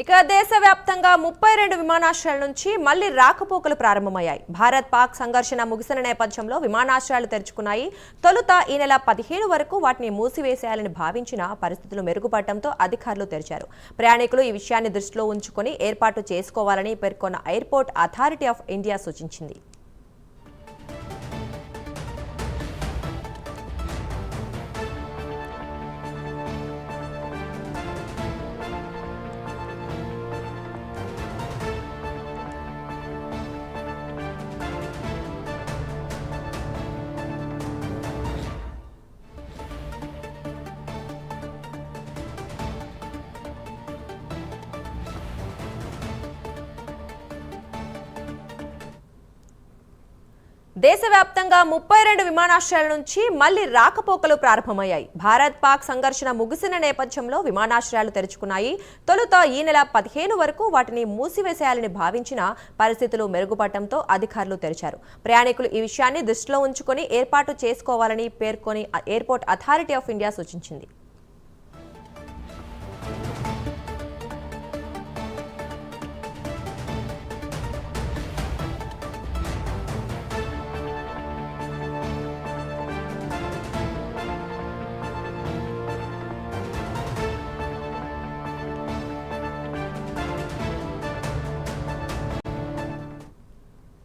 ఇక దేశవ్యాప్తంగా 32 విమానాశ్రయాల నుంచి మళ్లీ రాకపోకలు ప్రారంభమయ్యాయి. భారత్-పాక్ సంఘర్షణ ముగిసిన నేపథ్యంలో విమానాశ్రయాలు తెరుచుకున్నాయి. తొలుత ఈ నెల 15 వరకు వాటిని మూసివేసేయాలని భావించిన పరిస్థితులు మెరుగుపడటంతో అధికారులు తెరిచారు. ప్రయాణికులు ఈ విషయాన్ని దృష్టిలో ఉంచుకొని ఏర్పాటు చేసుకోవాలని పేర్కొన్న ఎయిర్పోర్ట్ అథారిటీ ఆఫ్ ఇండియా సూచించింది. దేశవ్యాప్తంగా 32 విమానాశ్రయాల నుంచి మళ్లీ రాకపోకలు ప్రారంభమయ్యాయి. భారత్-పాక్ సంఘర్షణ ముగిసిన నేపథ్యంలో విమానాశ్రయాలు తెరుచుకున్నాయి. తొలుత ఈ నెల 15 వరకు వాటిని మూసివేసేయాలని భావించిన పరిస్థితులు మెరుగుపడటంతో అధికారులు తెరిచారు. ప్రయాణికులు ఈ విషయాన్ని దృష్టిలో ఉంచుకొని ఏర్పాటు చేసుకోవాలని పేర్కొని ఎయిర్పోర్ట్ అథారిటీ ఆఫ్ ఇండియా సూచించింది.